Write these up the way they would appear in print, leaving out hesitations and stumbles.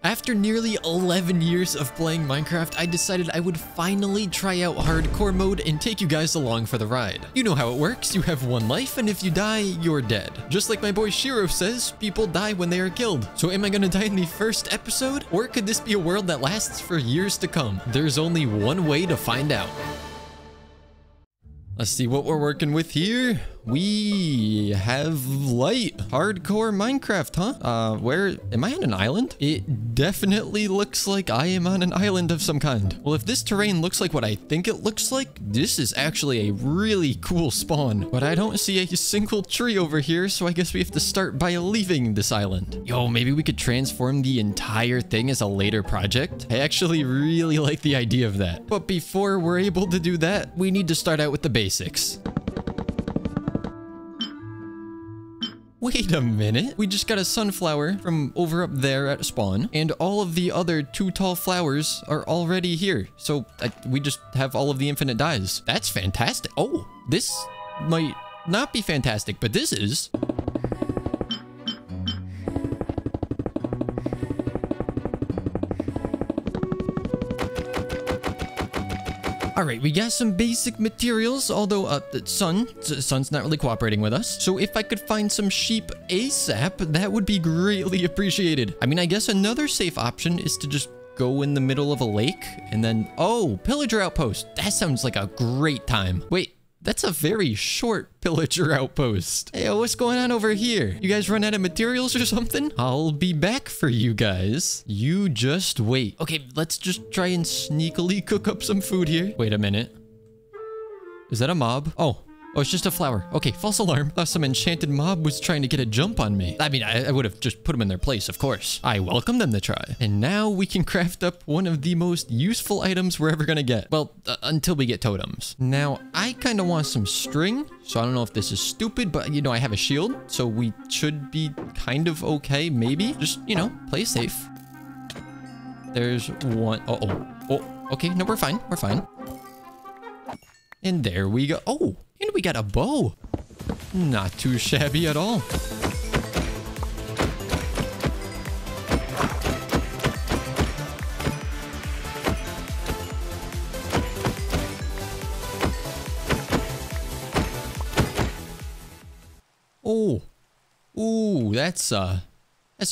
After nearly 11 years of playing Minecraft, I decided I would finally try out hardcore mode and take you guys along for the ride. You know how it works, you have one life, and if you die, you're dead. Just like my boy Shiro says, people die when they are killed. So am I gonna die in the first episode? Or could this be a world that lasts for years to come? There's only one way to find out. Let's see what we're working with here. We have light. Hardcore Minecraft, huh? Where am I on an island? It definitely looks like I am on an island of some kind. Well, if this terrain looks like what I think it looks like, this is actually a really cool spawn. But I don't see a single tree over here, so I guess we have to start by leaving this island. Yo, maybe we could transform the entire thing as a later project. I actually really like the idea of that. But before we're able to do that, we need to start out with the basics. Wait a minute. We just got a sunflower from over up there at spawn, and all of the other 2 tall flowers are already here. So we just have all of the infinite dyes. That's fantastic. Oh, this might not be fantastic, but this is. All right, we got some basic materials, although the sun's not really cooperating with us. So if I could find some sheep ASAP, that would be greatly appreciated. I mean, I guess another safe option is to just go in the middle of a lake and then, oh, pillager outpost. That sounds like a great time. Wait. That's a very short pillager outpost. Hey, what's going on over here? You guys run out of materials or something? I'll be back for you guys. You just wait. Okay, let's just try and sneakily cook up some food here. Wait a minute. Is that a mob? Oh, it's just a flower. Okay, false alarm. Thought some enchanted mob was trying to get a jump on me. I mean, I would have just put them in their place, of course. I welcome them to try. And now we can craft up one of the most useful items we're ever gonna get. Well, until we get totems. Now, I kind of want some string. So I don't know if this is stupid, but you know, I have a shield. So we should be kind of okay, maybe. Just, you know, play safe. There's one. Oh, okay. No, we're fine. We're fine. And there we go. Oh. And we got a bow. Not too shabby at all. Oh. Ooh, that's a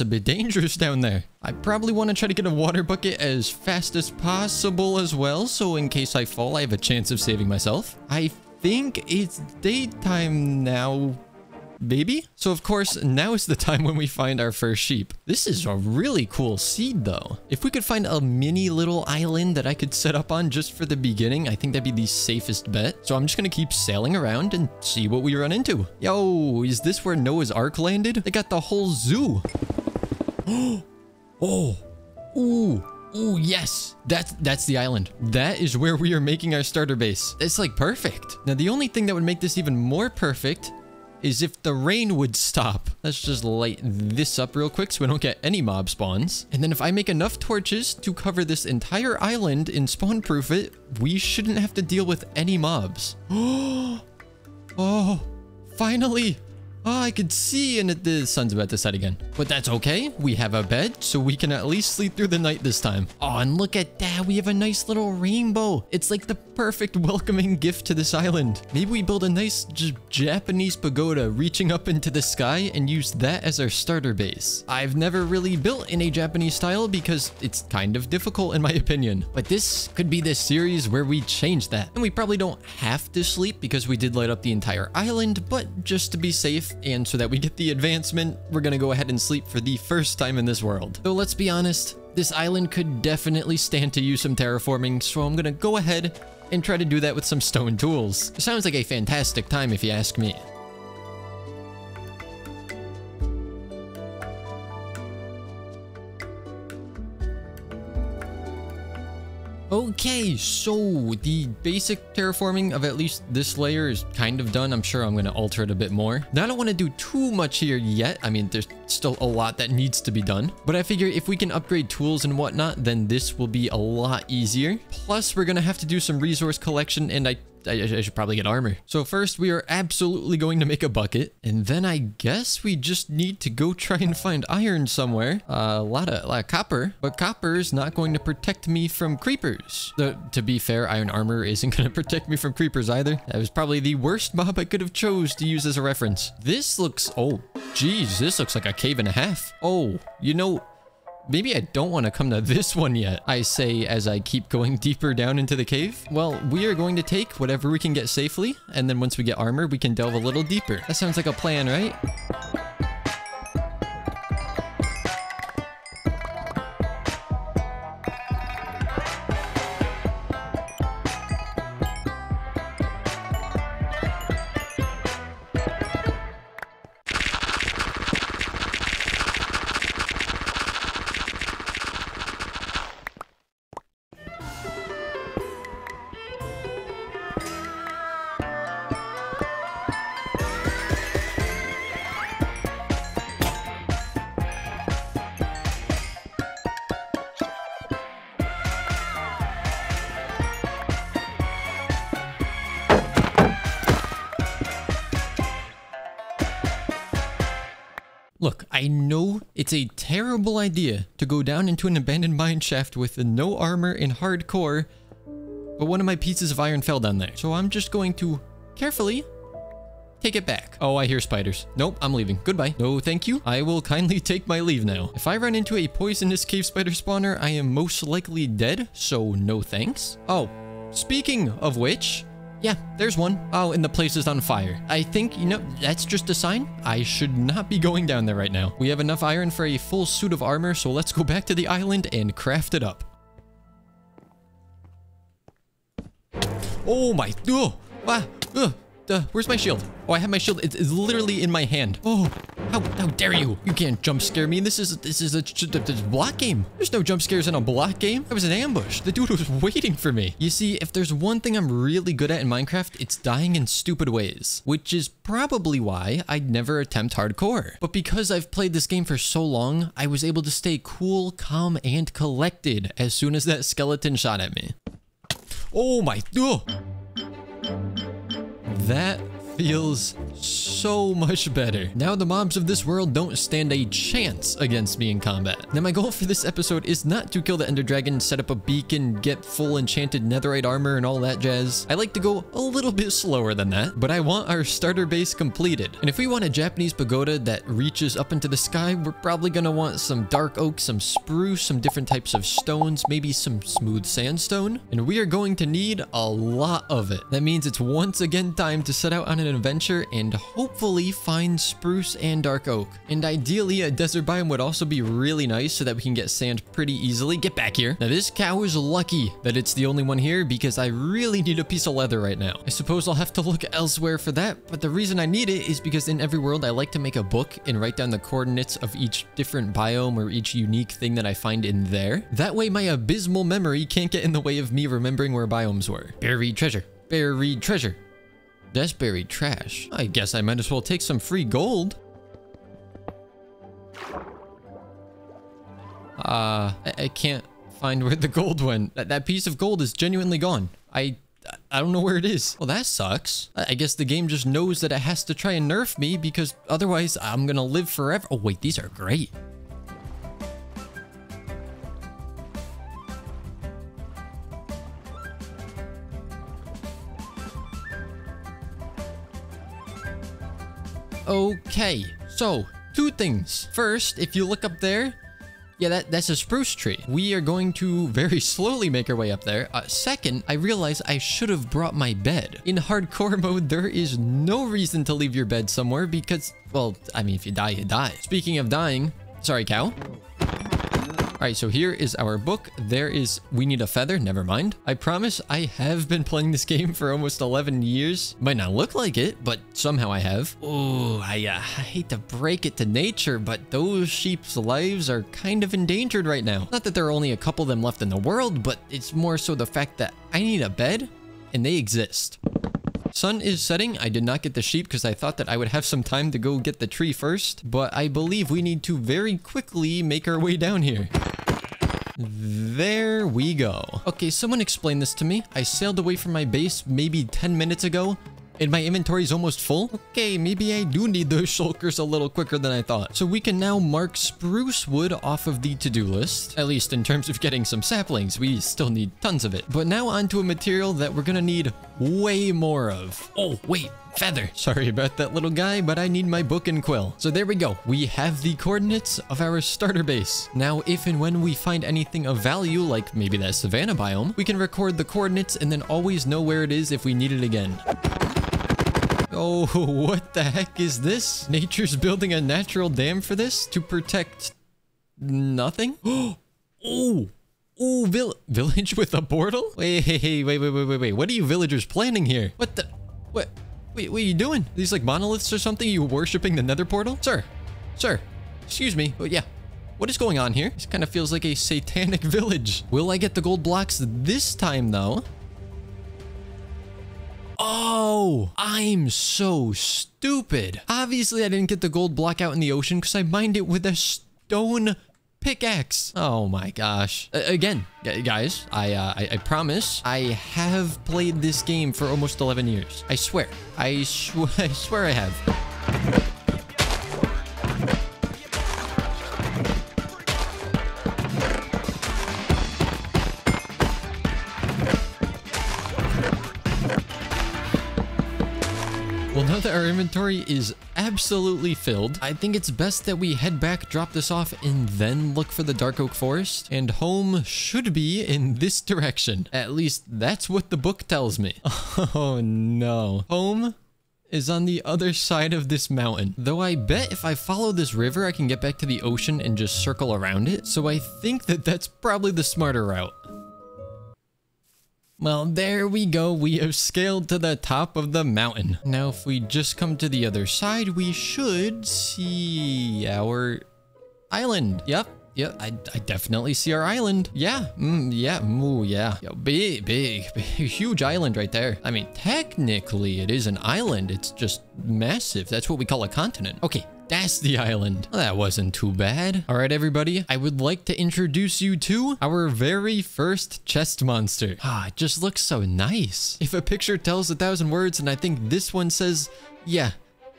bit dangerous down there. I probably want to try to get a water bucket as fast as possible as well, so in case I fall, I have a chance of saving myself. I think it's daytime now, baby. So of course, now is the time when we find our first sheep. This is a really cool seed though. If we could find a mini little island that I could set up on just for the beginning, I think that'd be the safest bet. So I'm just gonna keep sailing around and see what we run into. Yo, is this where Noah's Ark landed? They got the whole zoo. Oh, ooh. Ooh, yes, that's the island. That is where we are making our starter base. It's like perfect. Now, the only thing that would make this even more perfect is if the rain would stop. Let's just light this up real quick so we don't get any mob spawns. And then if I make enough torches to cover this entire island and spawn proof it, we shouldn't have to deal with any mobs. Oh, finally. Oh, I could see, and the sun's about to set again. But that's okay. We have a bed, so we can at least sleep through the night this time. Oh, and look at that. We have a nice little rainbow. It's like the perfect welcoming gift to this island. Maybe we build a nice Japanese pagoda reaching up into the sky and use that as our starter base. I've never really built in a Japanese style because it's kind of difficult in my opinion. But this could be the series where we change that. And we probably don't have to sleep because we did light up the entire island, but just to be safe, and so that we get the advancement, we're gonna go ahead and sleep for the first time in this world. So let's be honest, this island could definitely stand to use some terraforming, so I'm gonna go ahead and try to do that with some stone tools. It sounds like a fantastic time if you ask me. Okay, so the basic terraforming of at least this layer is kind of done. I'm sure I'm going to alter it a bit more. Now, I don't want to do too much here yet. I mean, there's still a lot that needs to be done. But I figure if we can upgrade tools and whatnot, then this will be a lot easier. Plus, we're going to have to do some resource collection, and I I should probably get armor. So first we are absolutely going to make a bucket. And then I guess we just need to go try and find iron somewhere. A lot of copper. But copper is not going to protect me from creepers. To be fair, iron armor isn't going to protect me from creepers either. That was probably the worst mob I could have chose to use as a reference. This looks... Oh, geez. This looks like a cave and a half. Oh, you know... Maybe I don't want to come to this one yet, I say as I keep going deeper down into the cave. Well, we are going to take whatever we can get safely, and then once we get armor, we can delve a little deeper. That sounds like a plan, right? Look, I know it's a terrible idea to go down into an abandoned mine shaft with no armor and hardcore, but one of my pieces of iron fell down there. So I'm just going to carefully take it back. Oh, I hear spiders. Nope, I'm leaving. Goodbye. No, thank you. I will kindly take my leave now. If I run into a poisonous cave spider spawner, I am most likely dead, so no thanks. Oh, speaking of which... Yeah, there's one. Oh, and the place is on fire. I think, you know, that's just a sign. I should not be going down there right now. We have enough iron for a full suit of armor, so let's go back to the island and craft it up. Oh my... Oh! Ah! Where's my shield? Oh, I have my shield. It's literally in my hand. Oh, how dare you? You can't jump scare me. This is a block game. There's no jump scares in a block game. It was an ambush. The dude was waiting for me. You see, if there's one thing I'm really good at in Minecraft, it's dying in stupid ways, which is probably why I'd never attempt hardcore. But because I've played this game for so long, I was able to stay cool, calm, and collected as soon as that skeleton shot at me. Oh my... Oh. That feels so much better. Now the mobs of this world don't stand a chance against me in combat. Now my goal for this episode is not to kill the Ender Dragon, set up a beacon, get full enchanted netherite armor and all that jazz. I like to go a little bit slower than that, but I want our starter base completed. And if we want a Japanese pagoda that reaches up into the sky, we're probably gonna want some dark oak, some spruce, some different types of stones, maybe some smooth sandstone. And we are going to need a lot of it. That means it's once again time to set out on an adventure and hopefully find spruce and dark oak. And ideally, a desert biome would also be really nice so that we can get sand pretty easily. Get back here. Now, this cow is lucky that it's the only one here because I really need a piece of leather right now. I suppose I'll have to look elsewhere for that, but the reason I need it is because in every world, I like to make a book and write down the coordinates of each different biome or each unique thing that I find in there. That way, my abysmal memory can't get in the way of me remembering where biomes were. Buried treasure. Buried treasure. That's buried trash. I guess I might as well take some free gold. I can't find where the gold went. That piece of gold is genuinely gone. I don't know where it is. Well, that sucks. I guess the game just knows that it has to try and nerf me because otherwise I'm gonna live forever. Oh wait, these are great. Okay, so two things. First, if you look up there, yeah, that's a spruce tree. We are going to very slowly make our way up there. Second, I realized I should have brought my bed. In hardcore mode, there is no reason to leave your bed somewhere because, well, I mean, if you die, you die. Speaking of dying, sorry, cow. All right, so here is our book. There is, we need a feather. Never mind. I promise I have been playing this game for almost 11 years. Might not look like it, but somehow I have. Oh, I hate to break it to nature, but those sheep's lives are kind of endangered right now. Not that there are only a couple of them left in the world, but it's more so the fact that I need a bed and they exist. Sun is setting. I did not get the sheep because I thought that I would have some time to go get the tree first, but I believe we need to very quickly make our way down here. there we go. Okay, someone explain this to me. I sailed away from my base maybe 10 minutes ago, and my inventory is almost full. Okay, maybe I do need those shulkers a little quicker than I thought. So we can now mark spruce wood off of the to-do list, at least in terms of getting some saplings. We still need tons of it. But now onto a material that we're gonna need way more of. Oh, wait. Feather. Sorry about that, little guy, but I need my book and quill. So there we go. We have the coordinates of our starter base. Now, if and when we find anything of value, like maybe that savanna biome, we can record the coordinates and then always know where it is if we need it again. Oh, what the heck is this? Nature's building a natural dam for this to protect nothing? Oh, village with a portal? Wait. What are you villagers planning here? What the? What? Wait, what are you doing? Are these like monoliths or something? Are you worshipping the nether portal? Sir, excuse me. But yeah, what is going on here? This kind of feels like a satanic village. Will I get the gold blocks this time though? Oh, I'm so stupid. Obviously, I didn't get the gold block out in the ocean because I mined it with a stone pickaxe. Oh my gosh. Again, guys, I promise I have played this game for almost 11 years. I swear. I swear I have. Well, now that our inventory is absolutely filled, I think it's best that we head back, drop this off, and then look for the Dark Oak Forest. And home should be in this direction. At least that's what the book tells me. Oh no. Home is on the other side of this mountain. Though I bet if I follow this river, I can get back to the ocean and just circle around it. So I think that that's probably the smarter route. Well, there we go. We have scaled to the top of the mountain. Now, if we just come to the other side, we should see our island. Yep, I definitely see our island. Yeah, yeah. Big, huge island right there. I mean, technically, it is an island. It's just massive. That's what we call a continent. Okay. That's the island. Well, that wasn't too bad. All right, everybody. I would like to introduce you to our very first chest monster. Ah, it just looks so nice. If a picture tells 1,000 words, and I think this one says, yeah,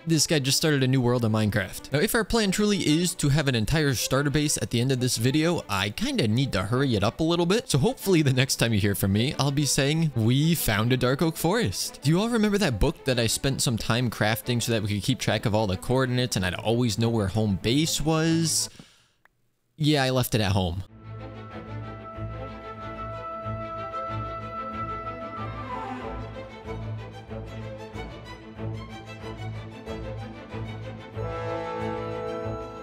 this guy just started a new world of Minecraft. Now, if our plan truly is to have an entire starter base at the end of this video, I kind of need to hurry it up a little bit. So hopefully the next time you hear from me, I'll be saying, we found a Dark Oak Forest. Do you all remember that book that I spent some time crafting so that we could keep track of all the coordinates and I'd always know where home base was? Yeah, I left it at home.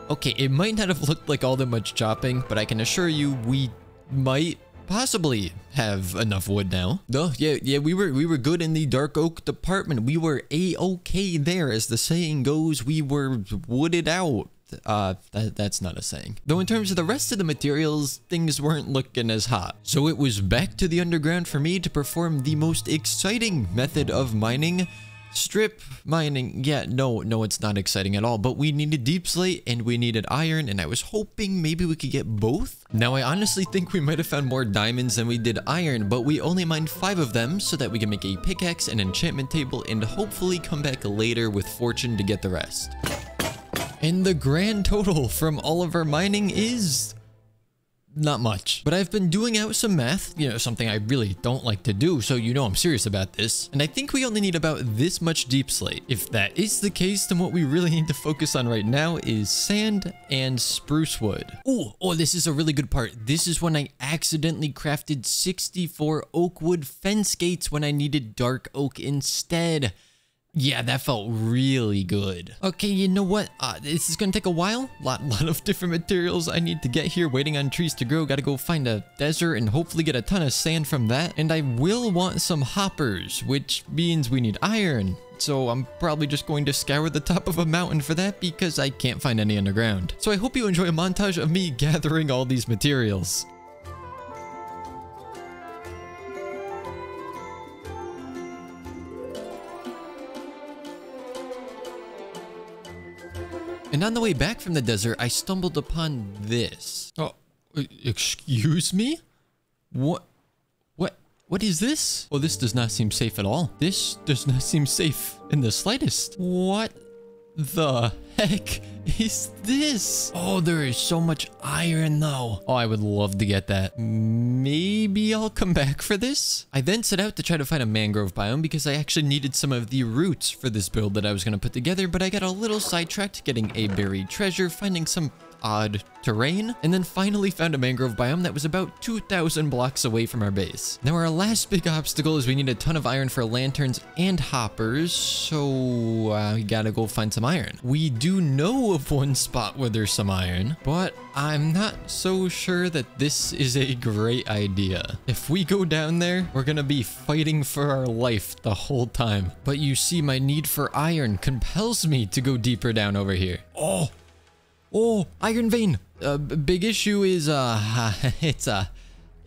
Okay, it might not have looked like all that much chopping, but I can assure you we might possibly have enough wood now. No, yeah, we were good in the Dark Oak department. We were A-okay there, as the saying goes. We were wooded out. That's not a saying. Though in terms of the rest of the materials, things weren't looking as hot. So it was back to the underground for me to perform the most exciting method of mining. Strip mining. Yeah, no, it's not exciting at all, but we needed deep slate and we needed iron, and I was hoping maybe we could get both. Now, I honestly think we might have found more diamonds than we did iron, but we only mined 5 of them so that we can make a pickaxe, an enchantment table, and hopefully come back later with fortune to get the rest. And the grand total from all of our mining is not much. But I've been doing out some math, you know, something I really don't like to do, so you know I'm serious about this. And I think we only need about this much deep slate. If that is the case, then what we really need to focus on right now is sand and spruce wood. Oh, this is a really good part. This is when I accidentally crafted 64 oak wood fence gates when I needed dark oak instead. Yeah, that felt really good. Okay, you know what? This is gonna take a while. Lot of different materials I need to get here, waiting on trees to grow. Gotta go find a desert and hopefully get a ton of sand from that. And I will want some hoppers, which means we need iron. So I'm probably just going to scour the top of a mountain for that because I can't find any underground. So I hope you enjoy a montage of me gathering all these materials. And on the way back from the desert, I stumbled upon this. Oh, excuse me? What? What is this? Oh, this does not seem safe at all. This does not seem safe in the slightest. What the heck is this? Oh, there is so much iron though. Oh, I would love to get that. Maybe I'll come back for this. I then set out to try to find a mangrove biome because I actually needed some of the roots for this build that I was going to put together, but I got a little sidetracked getting a buried treasure, finding some odd terrain, and then finally found a mangrove biome that was about 2,000 blocks away from our base. Now our last big obstacle is we need a ton of iron for lanterns and hoppers, so we gotta go find some iron. We do know of one spot where there's some iron, but I'm not so sure that this is a great idea. If we go down there, we're gonna be fighting for our life the whole time. But you see, my need for iron compels me to go deeper down over here. Oh, iron vein. Big issue is,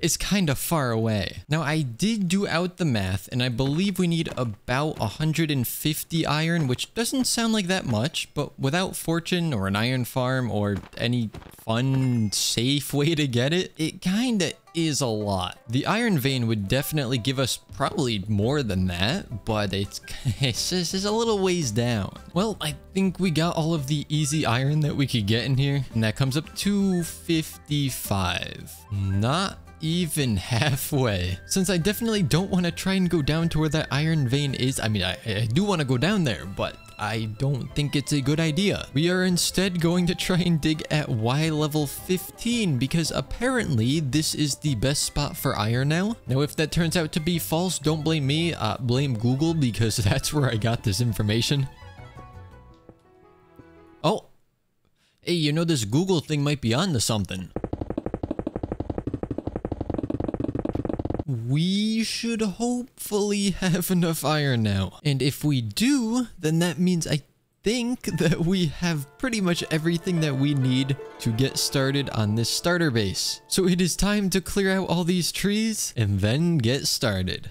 it's kind of far away. Now, I did do out the math, and I believe we need about 150 iron, which doesn't sound like that much, but without fortune or an iron farm or any fun, safe way to get it, it kind of is a lot. The iron vein would definitely give us probably more than that, but it's just a little ways down. Well, I think we got all of the easy iron that we could get in here, and that comes up to 55. Not even halfway. Since I definitely don't want to try and go down to where that iron vein is. I mean, I do want to go down there, but I don't think it's a good idea. We are instead going to try and dig at Y level 15 because apparently this is the best spot for iron now. Now, if that turns out to be false, don't blame me, blame Google because that's where I got this information. Oh, hey, you know, this Google thing might be on to something. We should hopefully have enough iron now. And if we do, then that means I think that we have pretty much everything that we need to get started on this starter base. So it is time to clear out all these trees and then get started.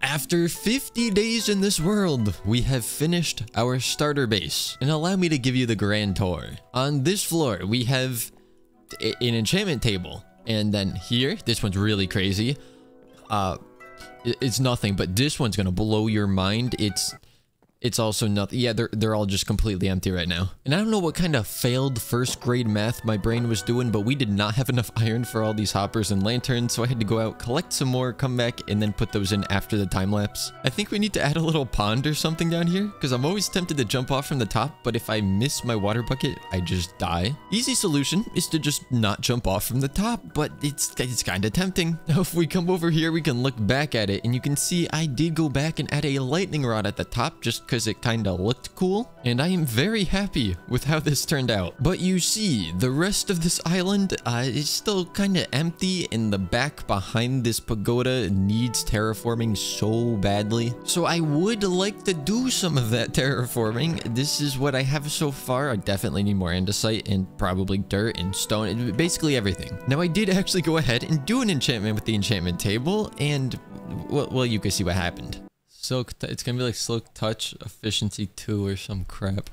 After 50 days in this world, we have finished our starter base. And allow me to give you the grand tour. On this floor, we have an enchantment table. And then here, this one's really crazy. It's nothing, but this one's gonna blow your mind. It's also nothing. Yeah, they're all just completely empty right now. And I don't know what kind of failed first grade math my brain was doing, but we did not have enough iron for all these hoppers and lanterns, so I had to go out, collect some more, come back, and then put those in after the time lapse. I think we need to add a little pond or something down here, because I'm always tempted to jump off from the top, but if I miss my water bucket, I just die. Easy solution is to just not jump off from the top, but it's kind of tempting. Now, if we come over here, we can look back at it, and you can see I did go back and add a lightning rod at the top, just because it kind of looked cool, and I am very happy with how this turned out. But you see, the rest of this island is still kind of empty, and the back behind this pagoda needs terraforming so badly. So I would like to do some of that terraforming. This is what I have so far. I definitely need more andesite and probably dirt and stone, basically everything. Now I did actually go ahead and do an enchantment with the enchantment table, and well, you can see what happened. It's gonna be like Silk Touch Efficiency 2 or some crap.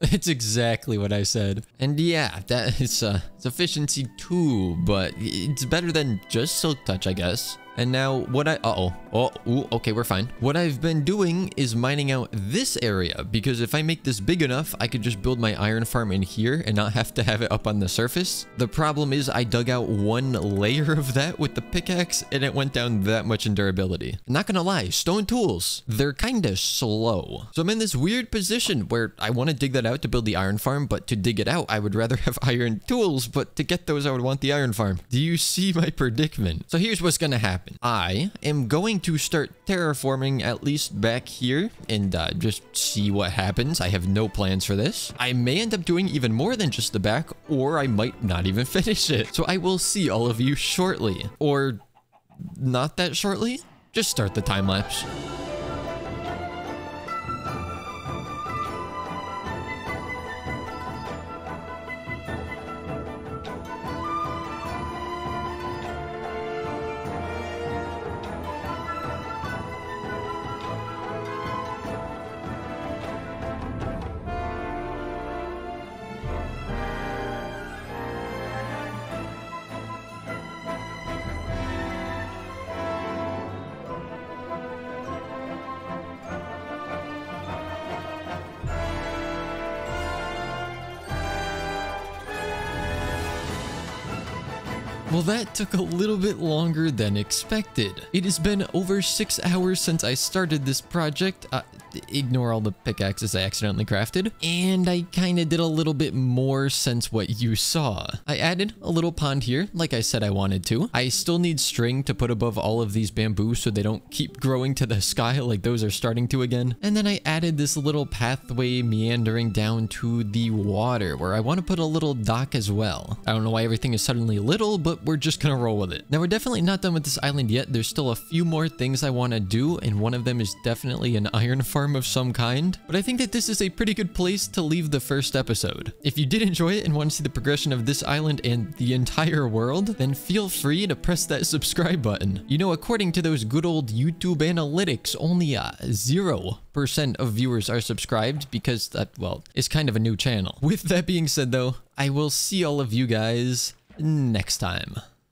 It's exactly what I said. And yeah, it's efficiency 2, but it's better than just Silk Touch, I guess. And now what okay, we're fine. What I've been doing is mining out this area, because if I make this big enough, I could just build my iron farm in here and not have to have it up on the surface. The problem is I dug out one layer of that with the pickaxe and it went down that much in durability. I'm not gonna lie, stone tools, they're kind of slow. So I'm in this weird position where I want to dig that out to build the iron farm, but to dig it out, I would rather have iron tools, but to get those, I would want the iron farm. Do you see my predicament? So here's what's gonna happen. I am going to start terraforming at least back here and just see what happens. I have no plans for this. I may end up doing even more than just the back, or I might not even finish it. So I will see all of you shortly, or not that shortly. Just start the time lapse. Well, that took a little bit longer than expected. It has been over 6 hours since I started this project. Ignore all the pickaxes I accidentally crafted. And I kind of did a little bit more since what you saw. I added a little pond here, like I said I wanted to. I still need string to put above all of these bamboo so they don't keep growing to the sky like those are starting to again. And then I added this little pathway meandering down to the water where I want to put a little dock as well. I don't know why everything is suddenly little, but we're just gonna roll with it. Now, we're definitely not done with this island yet. There's still a few more things I want to do, and one of them is definitely an iron farm of some kind. But I think that this is a pretty good place to leave the first episode. If you did enjoy it and want to see the progression of this island and the entire world, then feel free to press that subscribe button. You know, according to those good old YouTube analytics, only 0% of viewers are subscribed because that, well, it's kind of a new channel. With that being said though, I will see all of you guys next time.